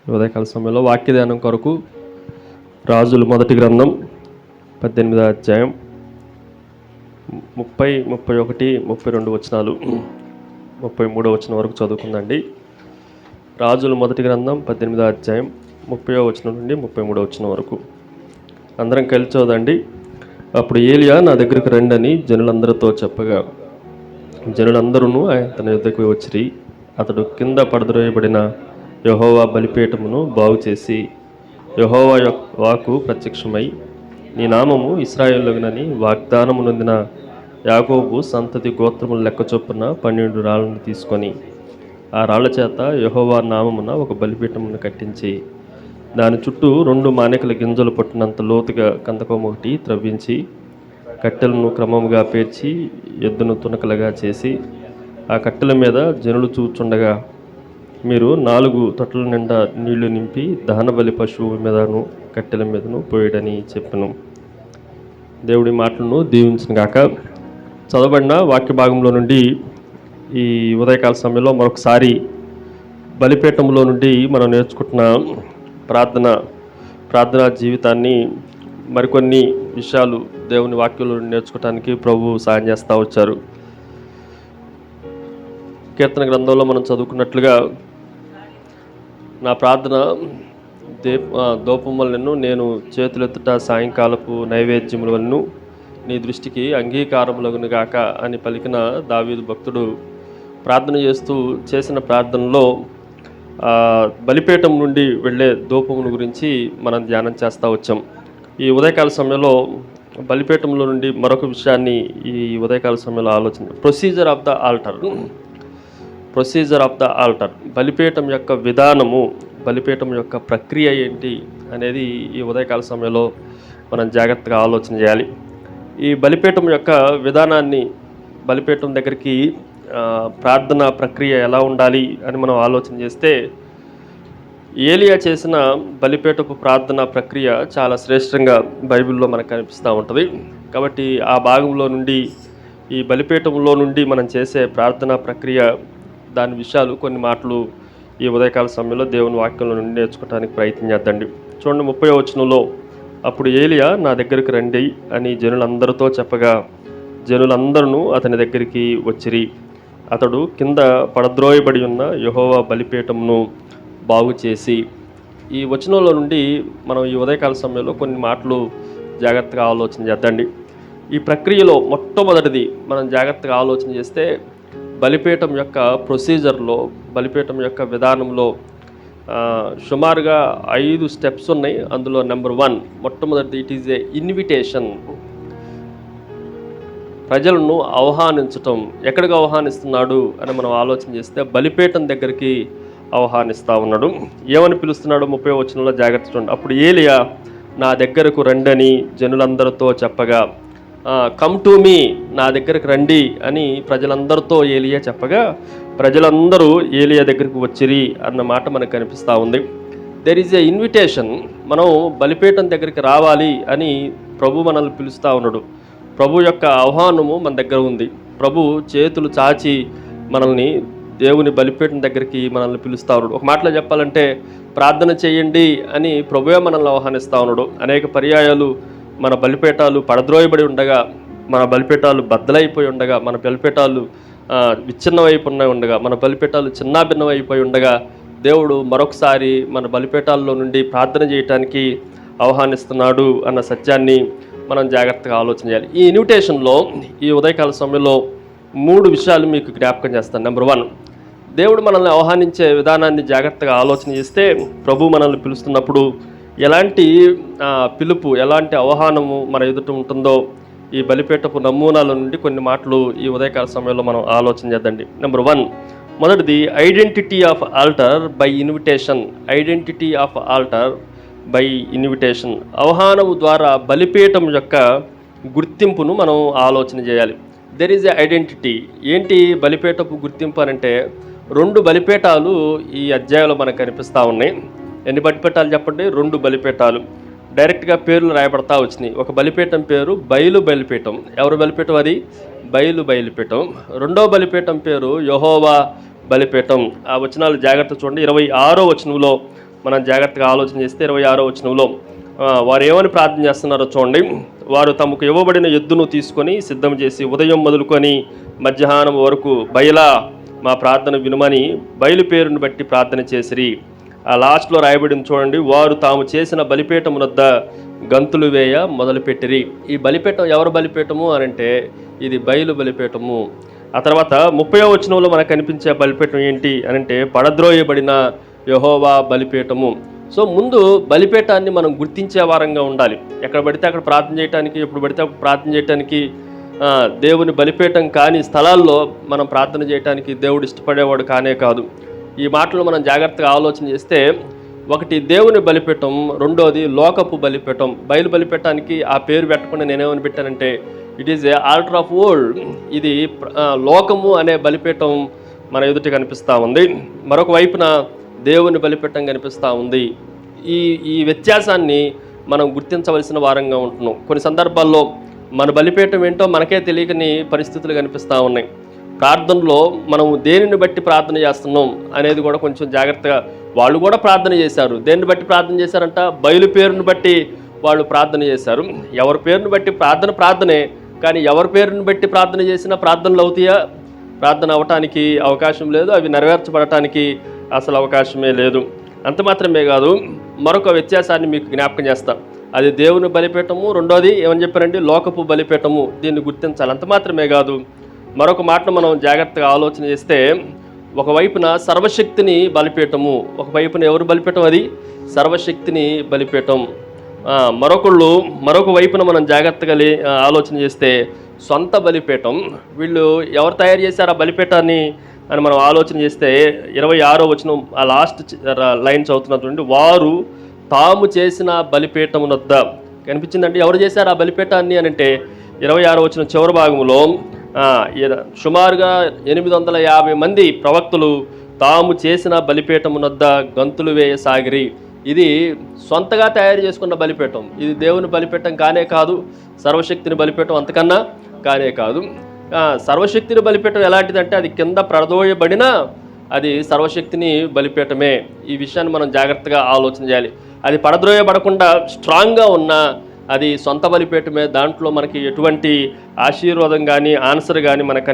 ఉదయకాల సమయంలో వాక్య ధ్యానం కొరకు రాజుల మొదటి గ్రంథం 18వ అధ్యాయం 30, 31, 32 వచనాలు 33వ వచనం వరకు చదువుకుందండి. రాజుల మొదటి గ్రంథం 18వ అధ్యాయం 30వ వచనం నుండి 33వ వచనం వరకు అందరం కలిసి చదవండి. అప్పుడు ఏలియా నా దగ్గరికి రండి అని జనులందరితో చెప్పగా జనులందరూ తన యుద్ధకు వచ్చిరి. అతడు కింద పడద్రోయబడిన యెహోవా బలిపీఠమును బాగు చేసి యెహోవా వాక్కు ప్రత్యక్షమై, నీ నామము ఇశ్రాయేలునని వాగ్దానము నొందిన యాకోబు సంతతి గోత్రముల లెక్క చొప్పున 12 రాళ్లను తీసుకొని ఆ రాళ్ల చేత యెహోవా నామమున ఒక బలిపీఠమును కట్టించి దాని చుట్టూ 2 మానికల గింజలు పట్టినంత లోతుగా కందకం ఒకటి త్రవ్వించి కట్టెలను క్రమముగా పేర్చి ఎద్దును తునకలుగా చేసి ఆ కట్టెల మీద జనులు చూచుండగా మీరు 4 తొట్టల నిండా నీళ్లు నింపి దహనబలి పశువు మీదను కట్టెల మీదను పోయడని చెప్పను. దేవుడి మాటలను దీవించిన గాక. చదవబడిన వాక్య భాగంలో నుండి ఈ ఉదయకాల సమయంలో మరొకసారి బలిపీఠంలో నుండి మనం నేర్చుకుంటున్న ప్రార్థనా జీవితాన్ని మరికొన్ని విషయాలు దేవుని వాక్యంలో నేర్చుకోవడానికి ప్రభు సాయం చేస్తూ వచ్చారు. కీర్తన గ్రంథంలో మనం చదువుకున్నట్లుగా నా ప్రార్థన దోపములను నేను చేతులెత్తుట సాయంకాలపు నైవేద్యములను నీ దృష్టికి అంగీకారములగును గాక అని పలికిన దావీదు భక్తుడు ప్రార్థన చేసిన ప్రార్థనలో బలిపీఠం నుండి వెళ్ళే దూపమును గురించి మనం ధ్యానం చేస్తూ వచ్చాం. ఈ ఉదయకాల సమయంలో బలిపీఠంలో నుండి మరొక విషయాన్ని ఈ ఉదయకాల సమయంలో ఆలోచన ప్రొసీజర్ ఆఫ్ ద ఆల్టర్ బలిపీఠం యొక్క విధానము, బలిపీఠం యొక్క ప్రక్రియ ఏంటి అనేది ఈ ఉదయకాల సమయంలో మనం జాగ్రత్తగా ఆలోచన చేయాలి. ఈ బలిపీఠం యొక్క విధానాన్ని, బలిపీఠం దగ్గరికి ప్రార్థన ప్రక్రియ ఎలా ఉండాలి అని మనం ఆలోచన చేస్తే ఏలియా చేసిన బలిపీఠపు ప్రార్థన ప్రక్రియ చాలా శ్రేష్టంగా బైబిల్లో మనకు కనిపిస్తూ ఉంటుంది. కాబట్టి ఆ భాగంలో నుండి ఈ బలిపీఠంలో నుండి మనం చేసే ప్రార్థనా ప్రక్రియ దాని విషయాలు కొన్ని మాటలు ఈ ఉదయకాల సమయంలో దేవుని వాక్యంలో నుండి నేర్చుకోవడానికి ప్రయత్నం చేద్దండి. చూడండి 30వ వచనంలో, అప్పుడు ఏలియా నా దగ్గరికి రండి అని జనులందరితో చెప్పగా జనులందరూ అతని దగ్గరికి వచ్చిరి. అతడు కింద పడద్రోయబడి ఉన్న యెహోవా బలిపీఠమును బాగు చేసి. ఈ వచనంలో నుండి మనం ఈ ఉదయకాల సమయంలో కొన్ని మాటలు జాగ్రత్తగా ఆలోచన చేద్దండి. ఈ ప్రక్రియలో మొట్టమొదటిది మనం జాగ్రత్తగా ఆలోచన చేస్తే బలిపీఠం యొక్క ప్రొసీజర్లో, బలిపీఠం యొక్క విధానంలో సుమారుగా 5 స్టెప్స్ ఉన్నాయి. అందులో నెంబర్ 1 మొట్టమొదటిది ఇట్ ఈజ్ ఏ ఇన్విటేషన్. ప్రజలను ఆహ్వానించటం. ఎక్కడికి ఆహ్వానిస్తున్నాడు అని మనం ఆలోచన చేస్తే బలిపీఠం దగ్గరికి ఆహ్వానిస్తూ ఉన్నాడు. ఏమని పిలుస్తున్నాడు 30వ వచనంలో జాగ్రత్త చూడండి. అప్పుడు ఏలియా నా దగ్గరకు రండని జనులందరితో చెప్పగా, కమ్ టు మీ, నా దగ్గరికి రండి అని ప్రజలందరితో ఏలియా చెప్పగా ప్రజలందరూ ఏలియా దగ్గరికి వచ్చిరి అన్న మాట మనకు కనిపిస్తూ ఉంది. There is A invitation. మనం బలిపీఠం దగ్గరికి రావాలి అని ప్రభు మనల్ని పిలుస్తూ ఉన్నాడు. ప్రభు యొక్క ఆహ్వానము మన దగ్గర ఉంది. ప్రభు చేతులు చాచి మనల్ని దేవుని బలిపీఠం దగ్గరికి మనల్ని పిలుస్తూ ఉన్నాడు. ఒక మాటలో చెప్పాలంటే ప్రార్థన చేయండి అని ప్రభువే మనల్ని ఆహ్వానిస్తూ ఉన్నాడు. అనేక పర్యాయాలు మన బలిపీఠాలు పడద్రోయబడి ఉండగా, మన బలిపీఠాలు బద్దలైపోయి ఉండగా, మన బలిపీఠాలు విచ్ఛిన్నమైపోయి ఉండగా, మన బలిపీఠాలు చిన్నాభిన్నమైపోయి ఉండగా దేవుడు మరొకసారి మన బలిపీఠాల్లో నుండి ప్రార్థన చేయటానికి ఆహ్వానిస్తున్నాడు అన్న సత్యాన్ని మనం జాగ్రత్తగా ఆలోచన చేయాలి. ఈ ఇన్విటేషన్లో ఈ ఉదయకాల సమయంలో 3 విషయాలు మీకు జ్ఞాపకం చేస్తాను. నెంబర్ 1, దేవుడు మనల్ని ఆహ్వానించే విధానాన్ని జాగ్రత్తగా ఆలోచన చేస్తే ప్రభు మనల్ని పిలుస్తున్నప్పుడు ఎలాంటి పిలుపు, ఎలాంటి ఆహ్వానము మన ఎదుట ఉంటుందో ఈ బలిపీఠపు నమూనాల నుండి కొన్ని మాటలు ఈ ఉదయకాల సమయంలో మనం ఆలోచన చేద్దండి. నెంబర్ 1, మొదటిది identity of altar by invitation. Identity of altar by invitation. ఆహ్వానము ద్వారా బలిపీఠం యొక్క గుర్తింపును మనం ఆలోచన చేయాలి. There is a identity. ఏంటి బలిపీఠపు గుర్తింపు అనంటే 2 బలిపీఠాలు ఈ అధ్యాయంలో మనకు కనిపిస్తూ ఉన్నాయి. ఎన్ని బలిపీఠాలు చెప్పండి? 2 బలిపీఠాలు డైరెక్ట్గా పేర్లు రాయబడతా వచ్చినాయి. ఒక బలిపీఠం పేరు బయలు బలిపీఠం. ఎవరు బలిపీఠం అది? బయలు బలిపీఠం. 2వ బలిపీఠం పేరు యెహోవా బలిపీఠం. ఆ వచనాలు జాగ్రత్త చూడండి. 26వ వచనంలో మనం జాగ్రత్తగా ఆలోచన చేస్తే 26వ వచనంలో వారు ఏమని ప్రార్థన చేస్తున్నారో చూడండి. వారు తమకు ఇవ్వబడిన ఎద్దును తీసుకొని సిద్ధం చేసి ఉదయం మొదలుకొని మధ్యాహ్నం వరకు బయలా మా ప్రార్థన వినుమని బయలు పేరును బట్టి ప్రార్థన చేసిరి. ఆ లాస్ట్లో రాయబడింది చూడండి, వారు తాము చేసిన బలిపీఠం వద్ద గంతులు వేయ మొదలుపెట్టిరి. ఈ బలిపీఠం ఎవరు బలిపీఠము అని అంటే ఇది బయలు బలిపీఠము. ఆ తర్వాత 30వ వచనంలో మనకు కనిపించే బలిపీఠం ఏంటి అని అంటే పడద్రోయబడిన యెహోవా బలిపీఠము. సో ముందు బలిపీఠాన్ని మనం గుర్తించే వారంగా ఉండాలి. ఎక్కడ పడితే అక్కడ ప్రార్థన చేయడానికి, ఎప్పుడు పడితే అప్పుడు ప్రార్థన చేయడానికి, దేవుని బలిపీఠం కాని స్థలాల్లో మనం ప్రార్థన చేయడానికి దేవుడు ఇష్టపడేవాడు కానే కాదు. ఈ మాటలు మనం జాగ్రత్తగా ఆలోచన చేస్తే, ఒకటి దేవుని బలిపీఠం, రెండోది లోకపు బలిపీఠం. బయలు బలిపీఠానికి ఆ పేరు పెట్టకుండా నేనేమని పెట్టానంటే it is a altar of world. ఇది లోకము అనే బలిపీఠం మన ఎదుటి కనిపిస్తూ ఉంది, మరొక వైపున దేవుని బలిపీఠం కనిపిస్తూ ఉంది. ఈ వ్యత్యాసాన్ని మనం గుర్తించవలసిన వారంగా ఉంటున్నాం. కొన్ని సందర్భాల్లో మన బలిపీఠం ఏంటో మనకే తెలియని పరిస్థితులు కనిపిస్తూ ఉన్నాయి. ప్రార్థనలో మనం దేనిని బట్టి ప్రార్థన చేస్తున్నాం అనేది కూడా కొంచెం జాగ్రత్తగా, వాళ్ళు కూడా ప్రార్థన చేశారు. దేన్ని బట్టి ప్రార్థన చేశారంట? బయలు పేరును బట్టి వాళ్ళు ప్రార్థన చేశారు. ఎవరి పేరును బట్టి ప్రార్థనే, కానీ ఎవరి పేరును బట్టి ప్రార్థన చేసినా ప్రార్థనలు అవుతాయా? ప్రార్థన అవటానికి అవకాశం లేదు, అవి నెరవేర్చబడటానికి అసలు అవకాశమే లేదు. అంత మాత్రమే కాదు, మరొక వ్యత్యాసాన్ని మీకు జ్ఞాపకం చేస్తాం. అది దేవుని బలిపీఠము, రెండోది ఏమని చెప్పారండి? లోకపు బలిపీఠము. దీన్ని గుర్తించాలి. అంత మాత్రమే కాదు, మరొక మాటను మనం జాగ్రత్తగా ఆలోచన చేస్తే, ఒకవైపున సర్వశక్తిని బలిపీఠము, ఒకవైపున ఎవరు బలిపీఠం? అది సర్వశక్తిని బలిపీఠం. మరొక వైపున మనం జాగ్రత్తగా ఆలోచన చేస్తే సొంత బలిపీఠం. వీళ్ళు ఎవరు తయారు చేశారు ఆ బలిపీఠాన్ని అని మనం ఆలోచన చేస్తే 26వ వచనం ఆ లాస్ట్ లైన్ చదువుతున్నటువంటి, వారు తాము చేసిన బలిపీఠం వద్ద కనిపించిందండి. ఎవరు చేశారు ఆ బలిపీఠాన్ని అని అంటే 26వ వచనం చివరి భాగంలో సుమారుగా 850 మంది ప్రవక్తలు తాము చేసిన బలిపీఠం వద్ద గంతులు వేయసాగిరి. ఇది సొంతగా తయారు చేసుకున్న బలిపీఠం. ఇది దేవుని బలిపీఠం కానే కాదు, సర్వశక్తిని బలిపీఠం అంతకన్నా కానే కాదు. సర్వశక్తిని బలిపీఠం ఎలాంటిదంటే అది కింద ప్రదోయబడిన అది సర్వశక్తిని బలిపీఠమే. ఈ విషయాన్ని మనం జాగ్రత్తగా ఆలోచన చేయాలి. అది పడద్రోయబడకుండా స్ట్రాంగ్గా ఉన్న అది సొంత బలిపీఠమే. దాంట్లో మనకి ఎటువంటి ఆశీర్వాదం కానీ ఆన్సర్ కానీ మనకు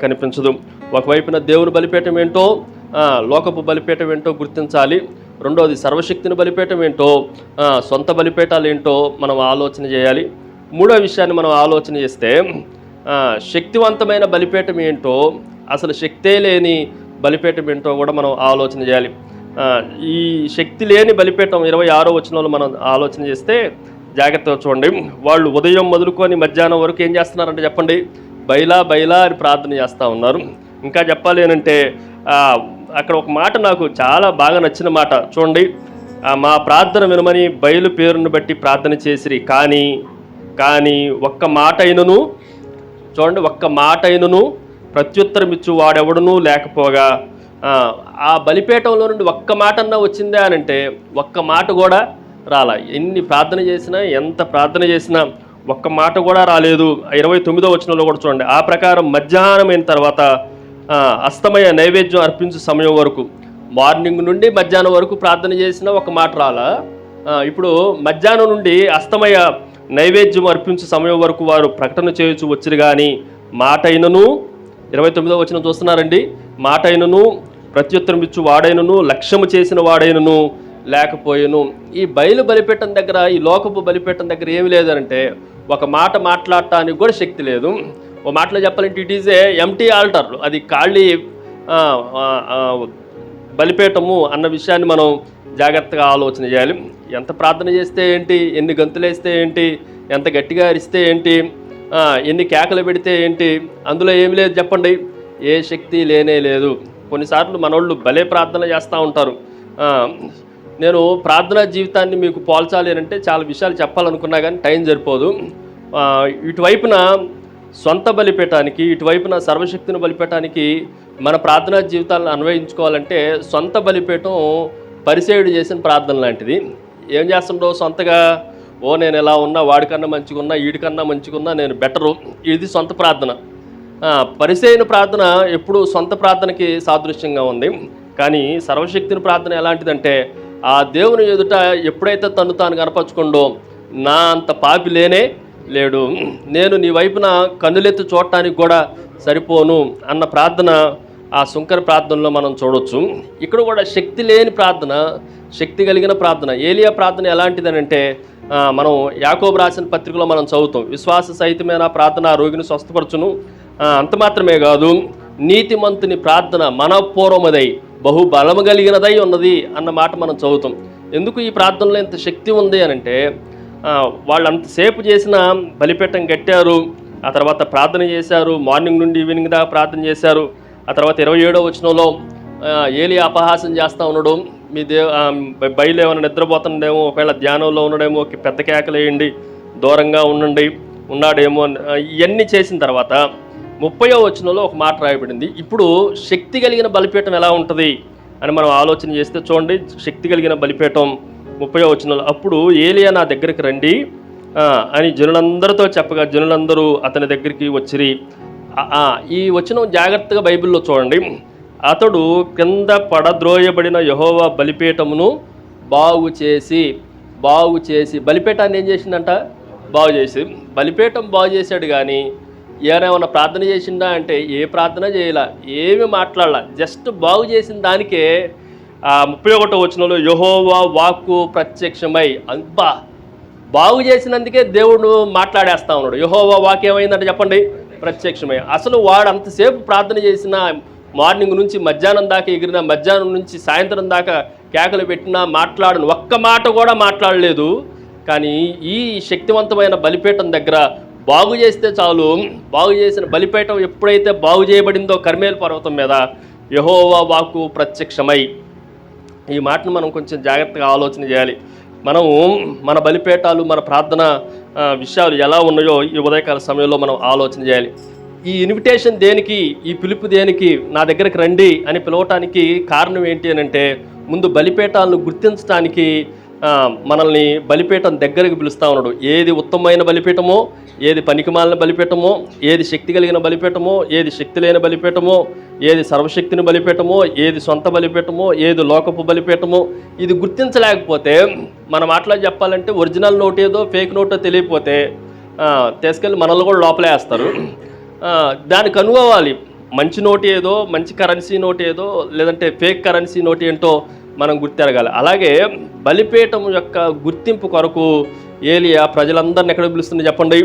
కనిపించదు. ఒకవైపున దేవుని బలిపీఠం ఏంటో, లోకపు బలిపీఠం ఏంటో గుర్తించాలి. రెండోది సర్వశక్తిని బలిపీఠం ఏంటో, సొంత బలిపీఠాలు ఏంటో మనం ఆలోచన చేయాలి. మూడో విషయాన్ని మనం ఆలోచన చేస్తే, శక్తివంతమైన బలిపీఠం ఏంటో, అసలు శక్తే లేని బలిపీఠం ఏంటో కూడా మనం ఆలోచన చేయాలి. ఈ శక్తి లేని బలిపీఠం 26వ వచనంలో మనం ఆలోచన చేస్తే జాగ్రత్తగా చూడండి. వాళ్ళు ఉదయం మొదలుకొని మధ్యాహ్నం వరకు ఏం చేస్తున్నారంటే చెప్పండి, బైలా అని ప్రార్థన చేస్తూ ఉన్నారు. ఇంకా చెప్పాలి అంటే అక్కడ ఒక మాట నాకు చాలా బాగా నచ్చిన మాట చూడండి. మా ప్రార్థన వినమని బయలు పేరును బట్టి ప్రార్థన చేసిరి, కానీ ఒక్క మాట అయినను, చూడండి, ఒక్క మాట అయినను ప్రత్యుత్తరం ఇచ్చు వాడెవడునూ లేకపోగా, ఆ బలిపీఠంలో నుండి ఒక్క మాట అన్నా వచ్చిందే అని అంటే ఒక్క మాట కూడా రాలా. ఎన్ని ప్రార్థన చేసినా, ఎంత ప్రార్థన చేసినా ఒక్క మాట కూడా రాలేదు. 29వ వచనంలో కూడా చూడండి, ఆ ప్రకారం మధ్యాహ్నం అయిన తర్వాత అస్తమయ నైవేద్యం అర్పించే సమయం వరకు, మార్నింగ్ నుండి మధ్యాహ్నం వరకు ప్రార్థన చేసినా ఒక మాట రాలా. ఇప్పుడు మధ్యాహ్నం నుండి అస్తమయ నైవేద్యం అర్పించే సమయం వరకు వారు ప్రకటన చేయొచ్చు వచ్చిరు, కానీ మాట అయినను, 29వ వచనం చూస్తున్నారండి, మాట అయినను ప్రత్యుత్తరం ఇచ్చు వాడైనను లక్ష్యము చేసిన వాడైనను లేకపోయాను. ఈ బయలు బలిపీఠం దగ్గర, ఈ లోకపు బలిపీఠం దగ్గర ఏమి లేదంటే ఒక మాట మాట్లాడటానికి కూడా శక్తి లేదు. ఓ మాటలో చెప్పాలంటే it is a empty altar. అది ఖాళీ బలిపీఠము అన్న విషయాన్ని మనం జాగ్రత్తగా ఆలోచన చేయాలి. ఎంత ప్రార్థన చేస్తే ఏంటి, ఎన్ని గంతులు వేస్తే ఏంటి, ఎంత గట్టిగా అరిస్తే ఏంటి, ఎన్ని కేకలు పెడితే ఏంటి, అందులో ఏమి లేదు చెప్పండి, ఏ శక్తి లేనే లేదు. కొన్నిసార్లు మనోళ్ళు భలే ప్రార్థన చేస్తూ ఉంటారు. నేను ప్రార్థనా జీవితాన్ని మీకు పోల్చాలి అంటే చాలా విషయాలు చెప్పాలనుకున్నా కానీ టైం సరిపోదు. ఇటువైపున సొంత బలిపీఠానికి, ఇటువైపున సర్వశక్తిని బలిపీఠానికి మన ప్రార్థనా జీవితాలను అన్వయించుకోవాలంటే సొంత బలిపీఠం పరిసేయుడు చేసిన ప్రార్థన లాంటిది. ఏం చేస్తుండో సొంతగా, నేను ఎలా ఉన్నా, వాడికన్నా మంచిగున్నా, వీడికన్నా మంచిగున్నా, నేను బెటరు, ఇది సొంత ప్రార్థన. పరిసేయుని ప్రార్థన ఎప్పుడు సొంత ప్రార్థనకి సాదృశ్యంగా ఉంది. కానీ సర్వశక్తిని ప్రార్థన ఎలాంటిదంటే ఆ దేవుని ఎదుట ఎప్పుడైతే తను తాను కనపరచుకుండో, నా అంత పాపి లేనే లేడు, నేను నీ వైపున కన్నులెత్తి చూడటానికి కూడా సరిపోను అన్న ప్రార్థన ఆ సుంకర ప్రార్థనలో మనం చూడవచ్చు. ఇక్కడ కూడా శక్తి లేని ప్రార్థన, శక్తి కలిగిన ప్రార్థన. ఏలియా ప్రార్థన ఎలాంటిదనంటే, మనం యాకోబు రాసిన పత్రికలో మనం చదువుతాం, విశ్వాస సహితమైన ప్రార్థన రోగిని స్వస్థపరచును, అంత మాత్రమే కాదు, నీతిమంతుని ప్రార్థన మనపూర్వమదై బహు బలము కలిగినదై ఉన్నది అన్న మాట మనం చదువుతాం. ఎందుకు ఈ ప్రార్థనలో ఇంత శక్తి ఉంది అనంటే, వాళ్ళు అంతసేపు చేసిన బలిపీఠం కట్టారు, ఆ తర్వాత ప్రార్థన చేశారు, మార్నింగ్ నుండి ఈవినింగ్ దాకా ప్రార్థన చేశారు. ఆ తర్వాత 27వ వచనంలో ఏలియా అపహాసం చేస్తూ ఉన్నాడు, మీ బయలు ఏమైనా నిద్రపోతుండేమో, ఒకవేళ ధ్యానంలో ఉండడేమో, పెద్ద కేకలేయండి, దూరంగా ఉన్నాడేమో, ఇవన్నీ చేసిన తర్వాత 30వ వచనంలో ఒక మాట రాయబడింది. ఇప్పుడు శక్తి కలిగిన బలిపీఠం ఎలా ఉంటుంది అని మనం ఆలోచన చేస్తే చూడండి, శక్తి కలిగిన బలిపీఠం 30వ వచనంలో, అప్పుడు ఏలియా నా దగ్గరికి రండి అని జనులందరితో చెప్పగా జనులందరూ అతని దగ్గరికి వచ్చిరి. ఈ వచనం జాగ్రత్తగా బైబిల్లో చూడండి. అతడు కింద పడద్రోయబడిన యెహోవా బలిపీఠమును బాగు చేసి బలిపీఠాన్ని ఏం చేసిందంట? బాగు చేసి. బలిపీఠం బాగు చేశాడు, కానీ ఏమైనా ప్రార్థన చేసిందా అంటే ఏ ప్రార్థన చేయాల, ఏమి మాట్లాడాల, జస్ట్ బాగు చేసిన దానికే 31వ వచనంలో యెహోవా వాక్కు ప్రత్యక్షమై, అబ్బా బాగు చేసినందుకే దేవుడు మాట్లాడేస్తా ఉన్నాడు. యెహోవా వాక్కు ఏమైందంటే చెప్పండి, ప్రత్యక్షమై. అసలు వాడు అంతసేపు ప్రార్థన చేసిన, మార్నింగ్ నుంచి మధ్యాహ్నం దాకా ఎగిరిన, మధ్యాహ్నం నుంచి సాయంత్రం దాకా కేకలు పెట్టినా మాట్లాడను, ఒక్క మాట కూడా మాట్లాడలేదు. కానీ ఈ శక్తివంతమైన బలిపీఠం దగ్గర బాగు చేస్తే చాలు, బాగు చేసిన బలిపీఠం ఎప్పుడైతే బాగు చేయబడిందో కర్మేలు పర్వతం మీద, యెహోవా వాక్కు ప్రత్యక్షమై. ఈ మాటను మనం కొంచెం జాగ్రత్తగా ఆలోచన చేయాలి. మనము మన బలిపీఠాలు, మన ప్రార్థన విషయాలు ఎలా ఉన్నాయో ఈ ఉదయకాల సమయంలో మనం ఆలోచన చేయాలి. ఈ ఇన్విటేషన్ దేనికి, ఈ పిలుపు దేనికి, నా దగ్గరికి రండి అని పిలవటానికి కారణం ఏంటి అని అంటే, ముందు బలిపీఠాలను గుర్తించడానికి మనల్ని బలిపీఠం దగ్గరికి పిలుస్తూ ఉన్నాడు. ఏది ఉత్తమమైన బలిపీఠమో, ఏది పనికిమాలిన బలిపీఠమో, ఏది శక్తి కలిగిన బలిపీఠమో, ఏది శక్తి లేని బలిపీఠమో, ఏది సర్వశక్తిని బలిపీఠమో, ఏది సొంత బలిపీఠమో, ఏది లోకపు బలిపీఠమో, ఇది గుర్తించలేకపోతే, మన మాటలో చెప్పాలంటే ఒరిజినల్ నోట్ ఏదో ఫేక్ నోటో తెలియకపోతే తీసుకెళ్ళి మనల్ని కూడా లోపలే వేస్తారు. దానికి అనుకోవాలి, మంచి నోటు ఏదో, మంచి కరెన్సీ నోటు ఏదో, లేదంటే ఫేక్ కరెన్సీ నోటు ఏంటో మనం గుర్తెరగాలి. అలాగే బలిపీఠం యొక్క గుర్తింపు కొరకు ఏలియా ప్రజలందరిని ఎక్కడ పిలుస్తుంది చెప్పండి?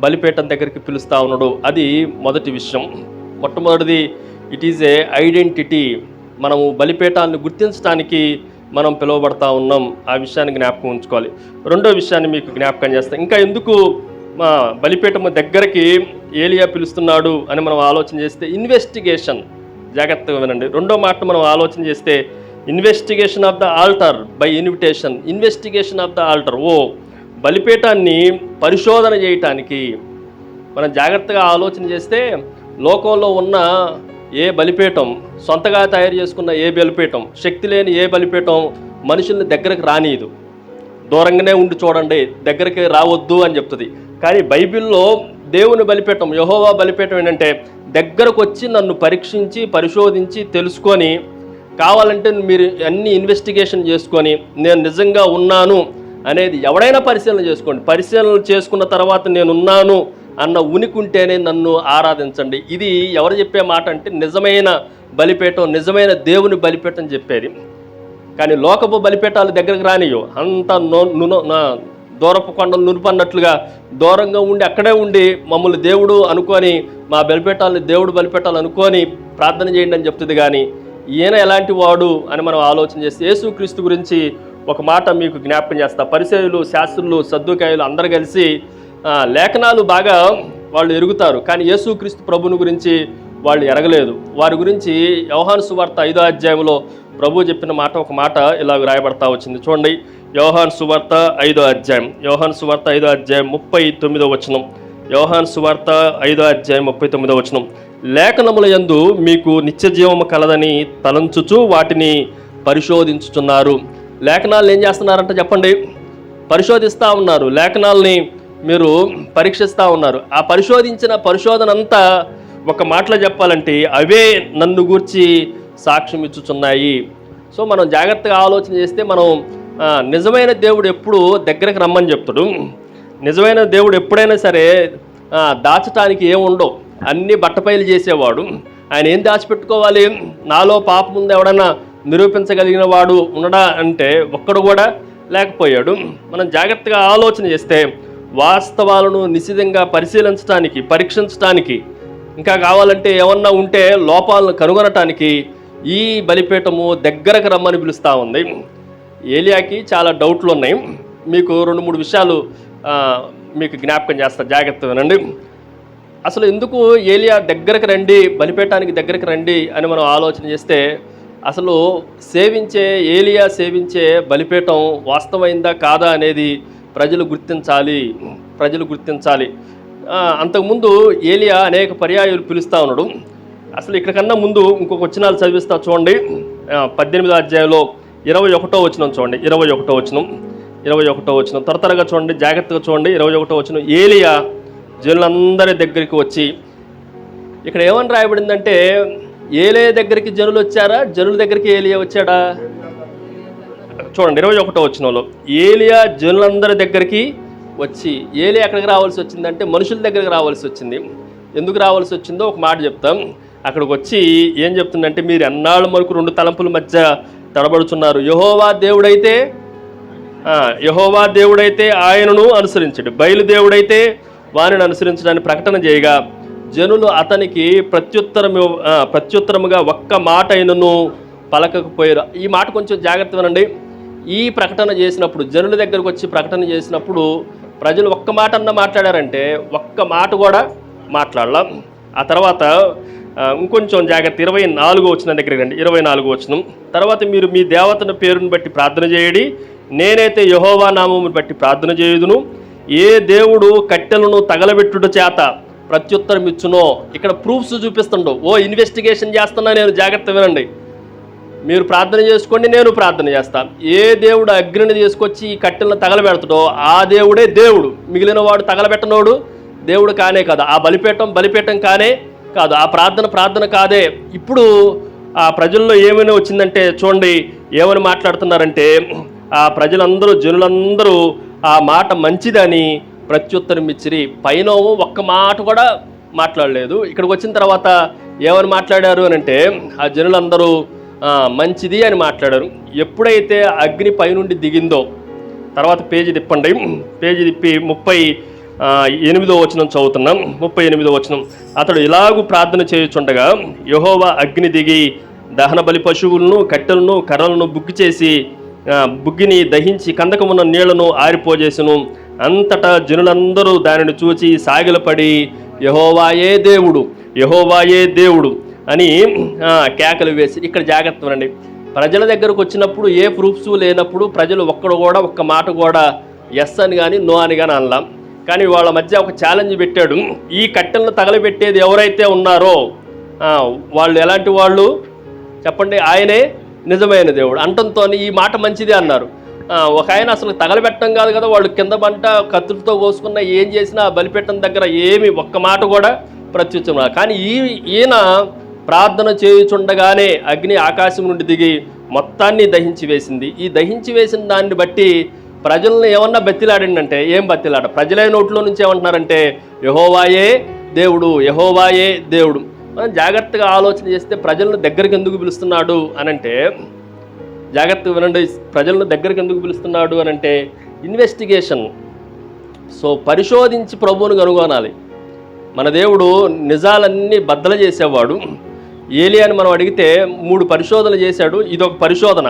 బలిపీఠం దగ్గరికి పిలుస్తూ ఉన్నాడు. అది మొదటి విషయం. మొట్టమొదటిది, ఇట్ ఈజ్ ఏ ఐడెంటిటీ. మనము బలిపీఠాన్ని గుర్తించడానికి మనం పిలువబడతా ఉన్నాం. ఆ విషయాన్ని జ్ఞాపకం ఉంచుకోవాలి. రెండో విషయాన్ని మీకు జ్ఞాపకం చేస్తాం. ఇంకా ఎందుకు మా బలిపీఠము దగ్గరికి ఏలియా పిలుస్తున్నాడు అని మనం ఆలోచన చేస్తే, ఇన్వెస్టిగేషన్. జాగ్రత్తగా వినండి. రెండో మాట మనం ఆలోచన చేస్తే, investigation of the altar by invitation. Investigation of the altar. బలిపీఠాన్ని పరిశోధన చేయటానికి మనం జాగ్రత్తగా ఆలోచన చేస్తే, లోకంలో ఉన్న ఏ బలిపీఠం, సొంతగా తయారు చేసుకున్న ఏ బలిపీఠం, శక్తి లేని ఏ బలిపీఠం మనుషుల్ని దగ్గరకు రానియదు. దూరంగానే ఉండి చూడండి, దగ్గరికి రావద్దు అని చెప్తుంది. కానీ బైబిల్లో దేవుని బలిపీఠం, యెహోవా బలిపీఠం ఏంటంటే, దగ్గరకు వచ్చి నన్ను పరీక్షించి పరిశోధించి తెలుసుకొని, కావాలంటే మీరు అన్ని ఇన్వెస్టిగేషన్ చేసుకొని నేను నిజంగా ఉన్నాను అనేది ఎవడైనా పరిశీలన చేసుకోండి. పరిశీలన చేసుకున్న తర్వాత నేనున్నాను అన్న ఉనికి ఉంటేనే నన్ను ఆరాధించండి. ఇది ఎవరు చెప్పే మాట అంటే, నిజమైన బలిపీఠం, నిజమైన దేవుని బలిపీఠం చెప్పేది. కానీ లోకపు బలిపీఠాలు దగ్గరకు రానియో, అంత దూరపు కొండలు నునుపన్నట్లుగా దూరంగా ఉండి అక్కడే ఉండి మమ్మల్ని దేవుడు అనుకొని, మా బలిపీఠాలని దేవుడు బలిపీఠాలు అనుకొని ప్రార్థన చేయండి అని చెప్తుంది. కానీ ఈయన ఎలాంటి వాడు అని మనం ఆలోచన చేస్తే, యేసుక్రీస్తు గురించి ఒక మాట మీకు జ్ఞాపకం చేస్తా. పరిసయ్యులు, శాస్త్రులు, సద్దుకాయులు అందరూ కలిసి లేఖనాలు బాగా వాళ్ళు ఎరుగుతారు, కానీ యేసుక్రీస్తు ప్రభుని గురించి వాళ్ళు ఎరగలేదు. వారి గురించి యోహాను సువార్త 5వ అధ్యాయంలో ప్రభు చెప్పిన మాట, ఒక మాట ఇలా రాయబడతా వచ్చింది. చూడండి, యోహాను సువార్త 5వ అధ్యాయం, యోహాను సువార్త 5వ అధ్యాయం 39వ వచనం. యోహాను సువార్త 5వ అధ్యాయం 39వ వచనం. లేఖనముల యందు మీకు నిత్య జీవము కలదని తలంచుచు వాటిని పరిశోధించుచున్నారు. లేఖనాలను ఏం చేస్తున్నారంట చెప్పండి? పరిశోధిస్తూ ఉన్నారు. లేఖనాలని మీరు పరీక్షిస్తూ ఉన్నారు. ఆ పరిశోధించిన పరిశోధన అంతా ఒక మాటలో చెప్పాలంటే అవే నన్ను గూర్చి సాక్ష్యం ఇచ్చుచున్నాయి. సో మనం జాగ్రత్తగా ఆలోచన చేస్తే మనం నిజమైన దేవుడు ఎప్పుడు దగ్గరకు రమ్మని చెప్తాడు. నిజమైన దేవుడు ఎప్పుడైనా సరే దాచటానికి ఏముండవు, అన్ని బట్టపైలు చేసేవాడు. ఆయన ఏం దాచిపెట్టుకోవాలి? నాలో పాపం ఉంది ఎవడన్నా నిరూపించగలిగిన వాడు ఉండడా అంటే ఒక్కడు కూడా లేకపోయాడు. మనం జాగ్రత్తగా ఆలోచన చేస్తే వాస్తవాలను నిశితంగా పరిశీలించడానికి, పరీక్షించడానికి, ఇంకా కావాలంటే ఏమన్నా ఉంటే లోపాలను కనుగొనటానికి ఈ బలిపీఠము దగ్గరకు రమ్మని పిలుస్తూ ఉంది. ఏలియాకి చాలా డౌట్లు ఉన్నాయి. మీకు 2-3 విషయాలు మీకు జ్ఞాపకం చేస్తా, జాగ్రత్త వినండి. అసలు ఎందుకు ఏలియా దగ్గరకు రండి, బలిపీఠానికి దగ్గరకు రండి అని మనం ఆలోచన చేస్తే, అసలు ఏలియా సేవించే బలిపీఠం వాస్తవమైందా కాదా అనేది ప్రజలు గుర్తించాలి. అంతకుముందు ఏలియా అనేక పర్యాయాలు పిలుస్తూ ఉన్నాడు. అసలు ఇక్కడికన్నా ముందు ఇంకొక వచనాలు చదివిస్తా చూడండి. 18వ అధ్యాయంలో 21వ వచనం చూడండి. 21వ వచనం త్వరగా చూడండి, జాగ్రత్తగా చూడండి. 21వ వచనం, ఏలియా జనులందరి దగ్గరికి వచ్చి, ఇక్కడ ఏమని రాయబడిందంటే ఏలియా దగ్గరికి జనులు వచ్చారా, జనుల దగ్గరికి ఏలియా వచ్చాడా? చూడండి 21వ వచనంలో, ఏలియా జనులందరి దగ్గరికి వచ్చి. ఏలియా ఎక్కడికి రావాల్సి వచ్చిందంటే మనుషుల దగ్గరికి రావాల్సి వచ్చింది. ఎందుకు రావాల్సి వచ్చిందో ఒక మాట చెప్తాం. అక్కడికి వచ్చి ఏం చెప్తుందంటే, మీరు ఎన్నాళ్ళ వరకు 2 తలంపుల మధ్య తడబడుచున్నారు. యెహోవా దేవుడైతే ఆయనను అనుసరించడు, బయలుదేవుడైతే వారిని అనుసరించడానికి ప్రకటన చేయగా జనులు అతనికి ప్రత్యుత్తరముగా ఒక్క మాట అయినను పలకకపోయారు. ఈ మాట కొంచెం జాగ్రత్త వినండి. ఈ ప్రకటన చేసినప్పుడు, జనుల దగ్గరకు వచ్చి ప్రకటన చేసినప్పుడు ప్రజలు ఒక్క మాట అన్న మాట్లాడారంటే ఒక్క మాట కూడా మాట్లాడాల. ఆ తర్వాత ఇంకొంచెం జాగ్రత్త, 24వ వచనం దగ్గరికి రండి. 24వ వచనం, తర్వాత మీరు మీ దేవతను పేరును బట్టి ప్రార్థన చేయడి, నేనైతే యెహోవా నామమును బట్టి ప్రార్థన చేయుదును. ఏ దేవుడు కట్టెలను తగలబెట్టుట చేత ప్రత్యుత్తరం ఇచ్చునో. ఇక్కడ ప్రూఫ్స్ చూపిస్తుండో, ఇన్వెస్టిగేషన్ చేస్తున్నా నేను, జాగ్రత్త వినండి. మీరు ప్రార్థన చేసుకోండి, నేను ప్రార్థన చేస్తాను. ఏ దేవుడు అగ్నిని తీసుకొచ్చి ఈ కట్టెలను తగలబెడతాడో ఆ దేవుడే దేవుడు. మిగిలిన వాడు తగలబెట్టనోడు దేవుడు కానే కాదు. ఆ బలిపీఠం కానే కాదు. ఆ ప్రార్థన కాదే. ఇప్పుడు ఆ ప్రజల్లో ఏమైనా వచ్చిందంటే చూడండి, ఏమని మాట్లాడుతున్నారంటే, ఆ జనులందరూ ఆ మాట మంచిదని ప్రత్యుత్తరం ఇచ్చిరి. పైన ఒక్క మాట కూడా మాట్లాడలేదు. ఇక్కడికి వచ్చిన తర్వాత ఏమని మాట్లాడారు అని అంటే, ఆ జనులందరూ మంచిది అని మాట్లాడారు. ఎప్పుడైతే అగ్ని పైనుండి దిగిందో, తర్వాత పేజీ తిప్పండి, పేజీ తిప్పి 38వ వచనం చదువుతున్నాం. 38వ వచనం, అతడు ఇలాగూ ప్రార్థన చేయుచుండగా యెహోవా అగ్ని దిగి దహన బలి పశువులను, కట్టెలను, కర్రలను బుగ్గి చేసి బుగ్గిని దహించి కందకమున్న నీళ్లను ఆరిపోజేసును. అంతటా జనులందరూ దానిని చూచి సాగిలపడి యెహోవాయే దేవుడు అని కేకలు వేసి. ఇక్కడ జాగ్రత్త అండి, ప్రజల దగ్గరకు వచ్చినప్పుడు ఏ ప్రూఫ్స్ లేనప్పుడు ప్రజలు ఒక్క మాట కూడా ఎస్ అని కానీ నో అని కానీ అనలాం. కానీ వాళ్ళ మధ్య ఒక ఛాలెంజ్ పెట్టాడు. ఈ కట్టెలను తగలబెట్టేది ఎవరైతే ఉన్నారో వాళ్ళు ఎలాంటి వాళ్ళు చెప్పండి, ఆయనే నిజమైన దేవుడు అంటంతో ఈ మాట మంచిది అన్నారు. ఒక ఆయన అసలు తగలబెట్టడం కాదు కదా, వాళ్ళు కింద పంట కత్తులతో కోసుకున్న ఏం చేసినా బలిపెట్టడం దగ్గర ఏమి ఒక్క మాట కూడా ప్రత్యుత్తరం. కానీ ఈయన ప్రార్థన చేయుచుండగానే అగ్ని ఆకాశం నుండి దిగి మొత్తాన్ని దహించి వేసింది. ఈ దహించి వేసిన దాన్ని బట్టి ప్రజలను ఏమన్నా బతిలాడిందంటే, ఏం బతిలాడ, ప్రజలే నోట్లో నుంచి ఏమంటున్నారంటే యెహోవాయే దేవుడు. మనం జాగ్రత్తగా ఆలోచన చేస్తే ప్రజలను దగ్గరికి ఎందుకు పిలుస్తున్నాడు అనంటే, జాగ్రత్తగా వినండి, ప్రజలను దగ్గరికి ఎందుకు పిలుస్తున్నాడు అనంటే ఇన్వెస్టిగేషన్. సో పరిశోధించి ప్రభువును కనుగొనాలి. మన దేవుడు నిజాలన్నీ బద్దలు చేసేవాడు. ఏలియాని మనం అడిగితే 3 పరిశోధనలు చేశాడు. ఇదొక పరిశోధన.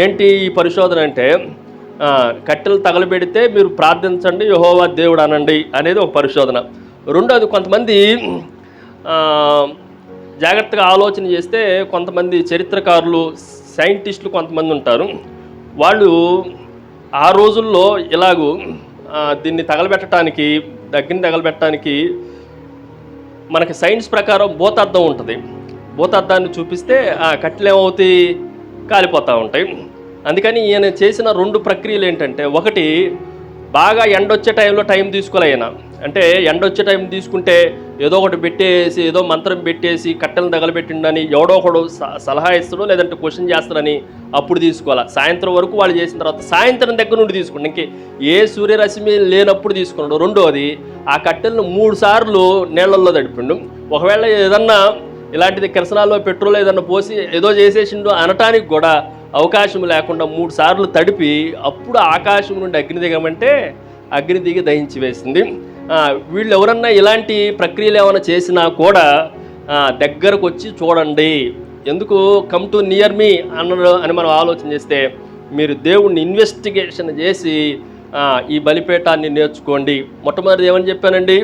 ఏంటి ఈ పరిశోధన అంటే, కట్టెలు తగలబెడితే మీరు ప్రార్థించండి, యెహోవా దేవుడు అనండి అనేది ఒక పరిశోధన. రెండోది, కొంతమంది జాగ్రత్తగా ఆలోచన చేస్తే కొంతమంది చరిత్రకారులు, సైంటిస్టులు కొంతమంది ఉంటారు. వాళ్ళు ఆ రోజుల్లో ఇలాగూ దీన్ని తగలబెట్టడానికి, అగ్ని తగలబెట్టడానికి మనకి సైన్స్ ప్రకారం భూతార్థం ఉంటుంది. భూతార్థాన్ని చూపిస్తే ఆ కట్టెలు ఏమవుతాయి, కాలిపోతూ ఉంటాయి. అందుకని ఈయన చేసిన 2 ప్రక్రియలు ఏంటంటే, ఒకటి బాగా ఎండొచ్చే టైంలో టైం తీసుకోలే ఆయన. అంటే ఎండ వచ్చే టైం తీసుకుంటే ఏదో ఒకటి పెట్టేసి ఏదో మంత్రం పెట్టేసి కట్టెలను తగలబెట్టిండని ఎవడో ఒకడు సలహా ఇస్తాడో లేదంటే క్వశ్చన్ చేస్తాడని అప్పుడు తీసుకోవాలి. సాయంత్రం వరకు వాళ్ళు చేసిన తర్వాత సాయంత్రం దగ్గర నుండి తీసుకోండి. ఇంకే ఏ సూర్యరశ్మి లేనప్పుడు తీసుకున్నాడు. రెండోది ఆ కట్టెలను 3 సార్లు నీళ్ళల్లో తడిపిండు. ఒకవేళ ఏదన్నా ఇలాంటిది కిరసనాల్లో పెట్రోల్ ఏదన్నా పోసి ఏదో చేసేసిండు అనటానికి కూడా అవకాశం లేకుండా 3 సార్లు తడిపి అప్పుడు ఆకాశం నుండి అగ్ని దిగమంటే అగ్ని దిగి దహించి వేసింది. వీళ్ళు ఎవరన్నా ఇలాంటి ప్రక్రియలు ఏమైనా చేసినా కూడా దగ్గరకు వచ్చి చూడండి. ఎందుకు కమ్ టు నియర్ మీ అని మనం ఆలోచన చేస్తే మీరు దేవుణ్ణి ఇన్వెస్టిగేషన్ చేసి ఈ బలిపీఠాన్ని నేర్చుకోండి. మొట్టమొదటిది ఏమని చెప్పానండి?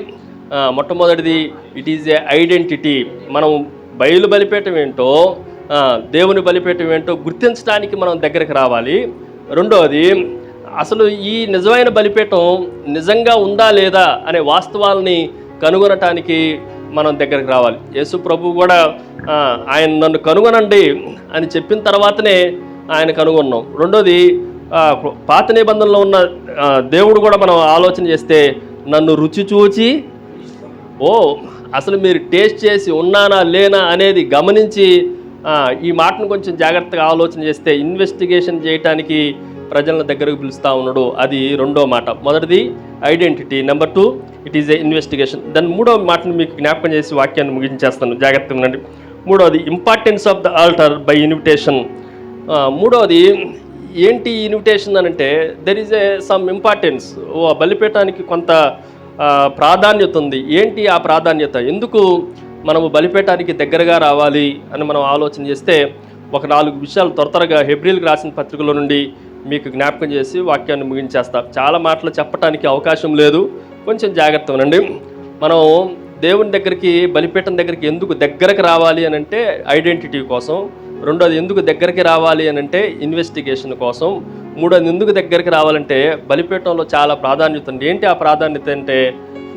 మొట్టమొదటిది ఇట్ ఈజ్ ఏ ఐడెంటిటీ. మనం బలిపీఠం ఏంటో దేవుని బలిపీఠం ఏంటో గుర్తించడానికి మనం దగ్గరికి రావాలి. రెండవది అసలు ఈ నిజమైన బలిపీఠం నిజంగా ఉందా లేదా అనే వాస్తవాలని కనుగొనటానికి మనం దగ్గరికి రావాలి. యేసు ప్రభు కూడా ఆయన నన్ను కనుగొనండి అని చెప్పిన తర్వాతనే ఆయన కనుగొన్నాం. రెండోది పాత నిబంధనలో ఉన్న దేవుడు కూడా మనం ఆలోచన చేస్తే నన్ను రుచి చూచి అసలు మీరు టేస్ట్ చేసి ఉన్నానా లేనా అనేది గమనించి ఈ మాటను కొంచెం జాగ్రత్తగా ఆలోచన చేస్తే ఇన్వెస్టిగేషన్ చేయడానికి ప్రజల దగ్గరకు పిలుస్తూ ఉన్నాడు. అది రెండో మాట. మొదటిది identity, number 2 it is A investigation. దాని మూడవ మాటను మీకు జ్ఞాపకం చేసి వాక్యాన్ని ముగించేస్తాను, జాగ్రత్తగా ఉండండి. మూడవది importance of the altar by invitation. మూడవది ఏంటి ఇన్విటేషన్ అని అంటే there is a some importance. బలిపీఠానికి కొంత ప్రాధాన్యత ఉంది. ఏంటి ఆ ప్రాధాన్యత? ఎందుకు మనము బలిపీఠానికి దగ్గరగా రావాలి అని మనం ఆలోచన చేస్తే ఒక 4 విషయాలు త్వరగా హెబ్రీలకు రాసిన పత్రికలో నుండి మీకు జ్ఞాపకం చేసి వాక్యాన్ని ముగించేస్తాం. చాలా మాటలు చెప్పడానికి అవకాశం లేదు, కొంచెం జాగ్రత్త ఉండండి. మనం దేవుని దగ్గరికి బలిపీఠం దగ్గరికి ఎందుకు దగ్గరకు రావాలి అని అంటే ఐడెంటిటీ కోసం. రెండోది ఎందుకు దగ్గరికి రావాలి అని అంటే ఇన్వెస్టిగేషన్ కోసం. మూడోది ఎందుకు దగ్గరికి రావాలంటే బలిపీఠంలో చాలా ప్రాధాన్యత ఉంది. ఏంటి ఆ ప్రాధాన్యత అంటే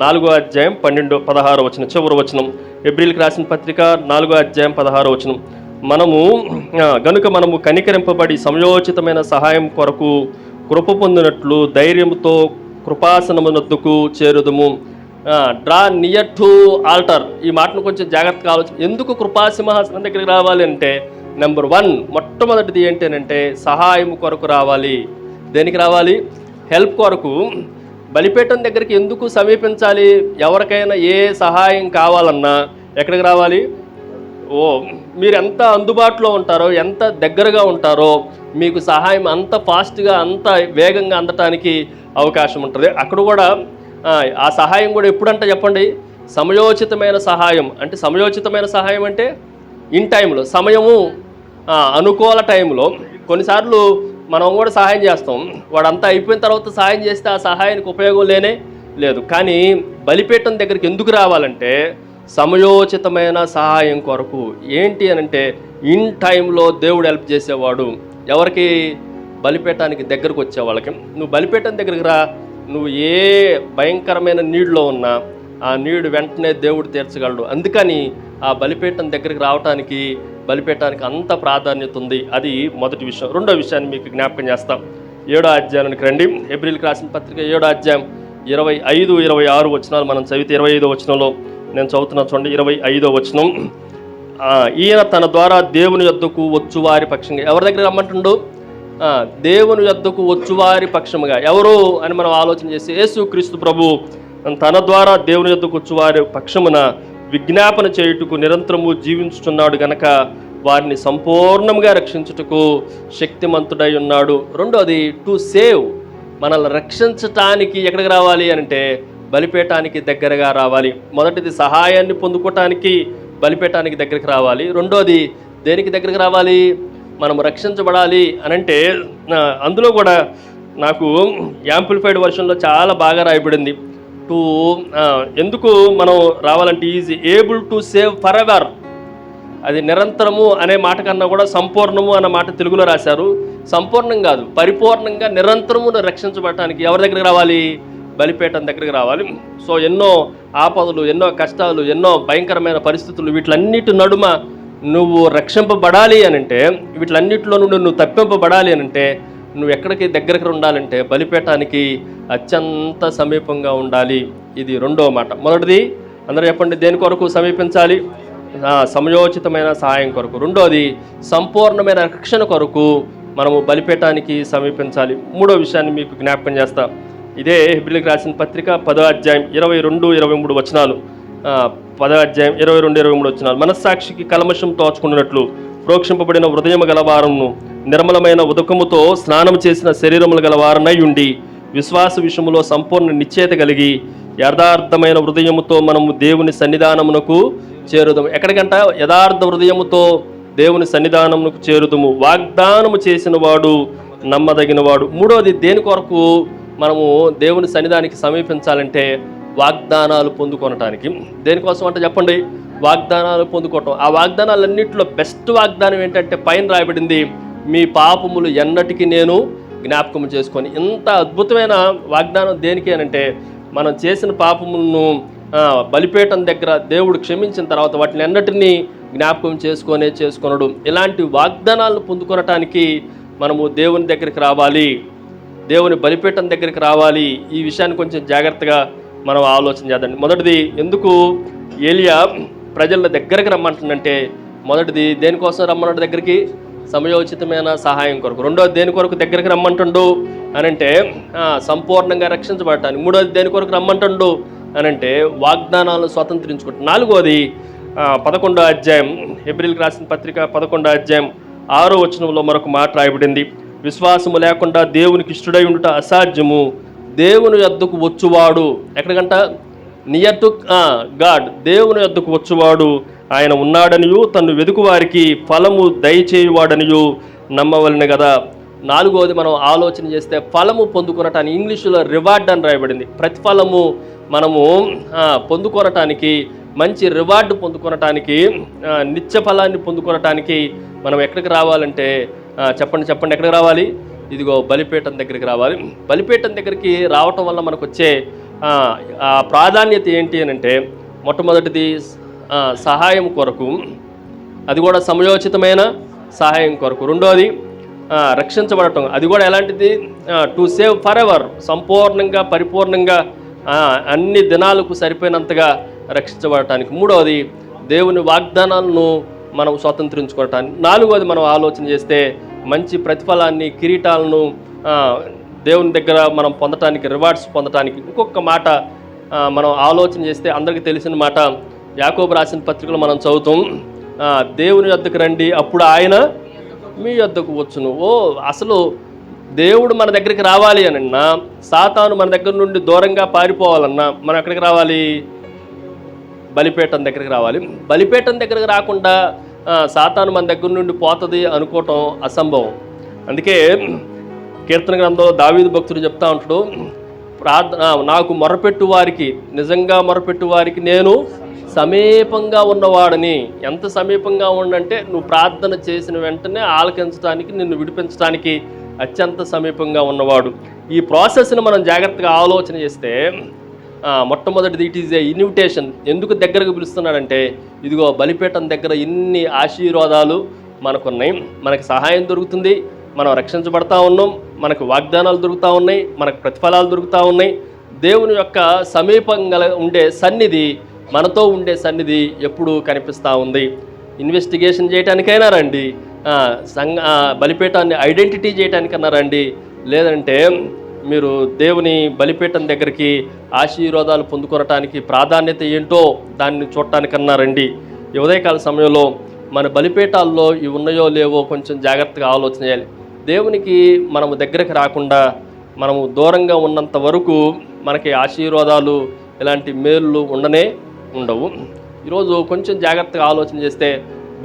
4వ అధ్యాయం 12-16 వచనం, చివరి వచనం. హెబ్రీలకు రాసిన పత్రిక 4వ అధ్యాయం 16 వచనం. గనుక మనము కనికరింపబడి సమయోచితమైన సహాయం కొరకు కృప పొందినట్లు ధైర్యంతో కృపాసనమునొద్దకు చేరుదుము. Draw near to altar. ఈ మాటను కొంచెం జాగ్రత్తగా ఆలోచన. ఎందుకు కృపాసింహాసనం దగ్గరికి రావాలి అంటే నెంబర్ 1 మొట్టమొదటిది ఏంటంటే సహాయం కొరకు రావాలి. దేనికి రావాలి? హెల్ప్ కొరకు. బలిపీఠం దగ్గరికి ఎందుకు సమీపించాలి? ఎవరికైనా ఏ సహాయం కావాలన్నా ఎక్కడికి రావాలి? మీరు ఎంత అందుబాటులో ఉంటారో, ఎంత దగ్గరగా ఉంటారో మీకు సహాయం అంత ఫాస్ట్గా, అంత వేగంగా అందటానికి అవకాశం ఉంటుంది. అక్కడ కూడా ఆ సహాయం కూడా ఎప్పుడంటే చెప్పండి, సమయోచితమైన సహాయం. అంటే సమయోచితమైన సహాయం అంటే ఇన్ టైంలో, సమయము అనుకూల టైంలో. కొన్నిసార్లు మనం కూడా సహాయం చేస్తాం, వాడంతా అయిపోయిన తర్వాత సహాయం చేస్తే ఆ సహాయానికి ఉపయోగం లేదు. కానీ బలిపీఠం దగ్గరికి ఎందుకు రావాలంటే సమయోచితమైన సహాయం కొరకు. ఏంటి అనంటే ఇన్ టైంలో దేవుడు హెల్ప్ చేసేవాడు. ఎవరికి? బలిపీఠానికి దగ్గరకు వచ్చే వాళ్ళకి. నువ్వు బలిపీఠం దగ్గరికి రా, నువ్వు ఏ భయంకరమైన నీడులో ఉన్నా ఆ నీడు వెంటనే దేవుడు తీర్చగలడు. అందుకని ఆ బలిపీఠం దగ్గరికి రావటానికి బలిపీఠానికి అంత ప్రాధాన్యత ఉంది. అది మొదటి విషయం. రెండో విషయాన్ని మీకు జ్ఞాపకం చేస్తాం. 7వ అధ్యాయానికి రండి. హెబ్రీలకు రాసిన పత్రిక 7వ అధ్యాయం 25-26 వచనాలు మనం చదివితే 25వ వచనంలో నేను చదువుతున్నా చూడండి. 25వ వచనం. ఈయన తన ద్వారా దేవుని యొద్దకు వచ్చువారి పక్షంగా. ఎవరి దగ్గర రమ్మంటుండు? దేవుని యొద్దకు వచ్చువారి పక్షముగా. ఎవరు అని మనం ఆలోచన చేసి యేసుక్రీస్తు ప్రభు తన ద్వారా దేవుని యొద్దకు వచ్చువారి పక్షమున విజ్ఞాపన చేయుటకు నిరంతరము జీవించుతున్నాడు గనక వారిని సంపూర్ణంగా రక్షించుటకు శక్తిమంతుడై ఉన్నాడు. రెండోది టు సేవ్. మనల్ని రక్షించటానికి ఎక్కడికి రావాలి అంటే బలిపీఠానికి దగ్గరగా రావాలి. మొదటిది సహాయాన్ని పొందుకోవటానికి బలిపీఠానికి దగ్గరికి రావాలి. రెండోది దేనికి దగ్గరికి రావాలి? మనం రక్షించబడాలి అనంటే అందులో కూడా నాకు యాంప్లిఫైడ్ వర్షన్లో చాలా బాగా రాయబడింది. ఎందుకు మనం రావాలంటే is able to save for ever. అది నిరంతరము అనే మాట కన్నా కూడా సంపూర్ణము అన్న మాట తెలుగులో రాశారు. సంపూర్ణం కాదు, పరిపూర్ణంగా నిరంతరము రక్షించబడటానికి ఎవరి దగ్గరికి రావాలి? బలిపీఠం దగ్గరికి రావాలి. సో ఎన్నో ఆపదలు, ఎన్నో కష్టాలు, ఎన్నో భయంకరమైన పరిస్థితులు, వీటిలన్నిటి నడుమ నువ్వు రక్షింపబడాలి అని అంటే, వీటిలన్నిటిలో నుండి నువ్వు తప్పింపబడాలి అని అంటే నువ్వు ఎక్కడికి దగ్గరికి ఉండాలంటే బలిపీఠానికి అత్యంత సమీపంగా ఉండాలి. ఇది రెండవ మాట. మొదటిది అందరూ చెప్పండి, దేని కొరకు సమీపించాలి? సమయోచితమైన సహాయం కొరకు. రెండోది సంపూర్ణమైన రక్షణ కొరకు మనము బలిపీఠానికి సమీపించాలి. మూడో విషయాన్ని మీకు జ్ఞాపకం చేస్తా. ఇదే హెబ్రీయులకు రాసిన పత్రిక 10వ అధ్యాయం 22-23 వచనాలు. 10వ అధ్యాయం 22-23 వచనాలు. మనస్సాక్షికి కల్మషం తోచుకున్నట్లు ప్రోక్షింపబడిన హృదయము గలవారను నిర్మలమైన ఉదకముతో స్నానం చేసిన శరీరములు గలవారనై ఉండి విశ్వాస విషయములో సంపూర్ణ నిశ్చయత కలిగి యథార్థమైన హృదయముతో మనము దేవుని సన్నిధానమునకు చేరుదము. ఎక్కడికంట? యథార్థ హృదయముతో దేవుని సన్నిధానమునకు చేరుదము. వాగ్దానము చేసిన వాడు నమ్మదగిన వాడు. మూడోది, దేని కొరకు మనము దేవుని సన్నిధానికి సమీపించాలంటే వాగ్దానాలు పొందుకొనటానికి. దేనికోసం అంటే చెప్పండి, వాగ్దానాలు పొందుకోవటం. ఆ వాగ్దానాలన్నింటిలో బెస్ట్ వాగ్దానం ఏంటంటే పైన రాయబడింది, మీ పాపములు ఎన్నటికీ నేను జ్ఞాపకం చేసుకొని. ఇంత అద్భుతమైన వాగ్దానం దేనికి అనంటే మనం చేసిన పాపములను బలిపీఠం దగ్గర దేవుడు క్షమించిన తర్వాత వాటిని ఎన్నటినీ జ్ఞాపకం చేసుకొనడు. ఇలాంటి వాగ్దానాలను పొందుకొనటానికి మనము దేవుని దగ్గరికి రావాలి, దేవుని బలిపీఠం దగ్గరికి రావాలి. ఈ విషయాన్ని కొంచెం జాగ్రత్తగా మనం ఆలోచన చేద్దాం. మొదటిది, ఎందుకు ఏలియా ప్రజల దగ్గరికి రమ్మంటుందంటే, మొదటిది దేనికోసం రమ్మన్నాడు దగ్గరికి? సమయోచితమైన సహాయం కొరకు. రెండోది, దేని కొరకు దగ్గరికి రమ్మంటుండు అనంటే సంపూర్ణంగా రక్షించబడటానికి. మూడోది, దేని కొరకు రమ్మంటుండు అనంటే వాగ్దానాలను స్వతంత్రించుకుంటాం. నాలుగోది 11వ అధ్యాయం హెబ్రీయులకు రాసిన పత్రిక 11వ అధ్యాయం 6వ వచనంలో మరొక మాట రాయబడింది, విశ్వాసము లేకుండా దేవునికి ఇష్టడై ఉండుట అసాధ్యము, దేవుని యొద్దకు వచ్చువాడు. ఎక్కడికంట? Near to God. దేవుని యొద్దకు వచ్చువాడు ఆయన ఉన్నాడనియు తను వెదుకు వారికి ఫలము దయచేయువాడనియు నమ్మవలెను కదా. నాలుగోది మనం ఆలోచన చేస్తే ఫలము పొందుకొనటానికి, ఇంగ్లీషులో రివార్డ్ అని రాయబడింది. ప్రతిఫలము మనము పొందుకొనటానికి, మంచి రివార్డు పొందుకొనటానికి, నిత్య ఫలాన్ని పొందుకొనటానికి మనం ఎక్కడికి రావాలంటే చెప్పండి ఎక్కడికి రావాలి? ఇదిగో బలిపీఠం దగ్గరికి రావాలి. బలిపీఠం దగ్గరికి రావటం వల్ల మనకు వచ్చే ప్రాధాన్యత ఏంటి అని అంటే, మొట్టమొదటిది సహాయం కొరకు, అది కూడా సమయోచితమైన సహాయం కొరకు. రెండోది రక్షించబడటం, అది కూడా ఎలాంటిది? టు సేవ్ ఫర్ ఎవర్, సంపూర్ణంగా పరిపూర్ణంగా అన్ని దినాలకు సరిపోయినంతగా రక్షించబడటానికి. మూడవది, దేవుని వాగ్దానాలను మనం స్వతంత్రించుకోవటానికి. నాలుగవది మనం ఆలోచన చేస్తే మంచి ప్రతిఫలాన్ని, కిరీటాలను దేవుని దగ్గర మనం పొందటానికి, రివార్డ్స్ పొందటానికి. ఇంకొక మాట మనం ఆలోచన చేస్తే అందరికీ తెలిసిన మాట, యాకోబు రాసిన పత్రికలో మనం చదువుతాం, దేవుని యొద్దకు రండి అప్పుడు ఆయన మీ యొద్దకు వచ్చును. అసలు దేవుడు మన దగ్గరికి రావాలి అనన్నా, సాతాను మన దగ్గర నుండి దూరంగా పారిపోవాలన్నా మనం ఎక్కడికి రావాలి? బలిపీఠం దగ్గరికి రావాలి. బలిపీఠం దగ్గరికి రాకుండా సాతాను మన దగ్గర నుండి పోతుంది అనుకోవటం అసంభవం. అందుకే కీర్తన గ్రంథంలో దావీదు భక్తుడు చెప్తా ఉంటాడు, నాకు మొరపెట్టు వారికి, నిజంగా మొరపెట్టు వారికి నేను సమీపంగా ఉన్నవాడని. ఎంత సమీపంగా ఉండంటే నువ్వు ప్రార్థన చేసిన వెంటనే ఆలకించడానికి, నిన్ను విడిపించడానికి అత్యంత సమీపంగా ఉన్నవాడు. ఈ ప్రాసెస్ని మనం జాగ్రత్తగా ఆలోచన చేస్తే మొట్టమొదటిది ఇట్ ఈజ్ ఏ ఇన్విటేషన్. ఎందుకు దగ్గరకు పిలుస్తున్నాడంటే, ఇదిగో బలిపీఠం దగ్గర ఇన్ని ఆశీర్వాదాలు మనకున్నాయి, మనకి సహాయం దొరుకుతుంది, మనం రక్షించబడతా ఉన్నాం, మనకు వాగ్దానాలు దొరుకుతూ ఉన్నాయి, మనకు ప్రతిఫలాలు దొరుకుతూ ఉన్నాయి. దేవుని యొక్క సమీపంగా ఉండే సన్నిధి, మనతో ఉండే సన్నిధి ఎప్పుడూ కనిపిస్తూ ఉంది. ఇన్వెస్టిగేషన్ చేయడానికైనా రండి, బలిపీఠాన్ని ఐడెంటిటీ చేయడానికన్నా రండి, లేదంటే మీరు దేవుని బలిపీఠం దగ్గరికి ఆశీర్వాదాలు పొందుకొనటానికి ప్రాధాన్యత ఏంటో దాన్ని చూడటానికన్నా రండి. ఈ ఉదయకాల సమయంలో మన బలిపీఠాల్లో ఇవి ఉన్నాయో లేవో కొంచెం జాగ్రత్తగా ఆలోచన చేయాలి. దేవునికి మనము దగ్గరికి రాకుండా మనము దూరంగా ఉన్నంత వరకు మనకి ఆశీర్వాదాలు, ఇలాంటి మేళ్ళు ఉండవు. ఈరోజు కొంచెం జాగ్రత్తగా ఆలోచన చేస్తే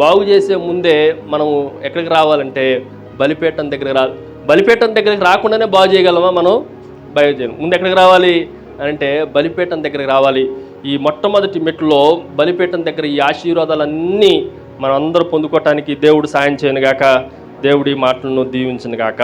బాగు చేసే ముందే మనము ఎక్కడికి రావాలంటే బలిపీఠం దగ్గరికి బలిపీఠం దగ్గరికి రాకుండానే బాగు చేయగలమా? మనం బాగు చేయలేం. ముందు ఎక్కడికి రావాలి అంటే బలిపీఠం దగ్గరికి రావాలి. ఈ మొట్టమొదటి మెట్టులో బలిపీఠం దగ్గర ఈ ఆశీర్వాదాలన్నీ మనం అందరూ పొందుకోవటానికి దేవుడు సాయం చేయను గాక, దేవుడి మాటలను దీవించను గాక.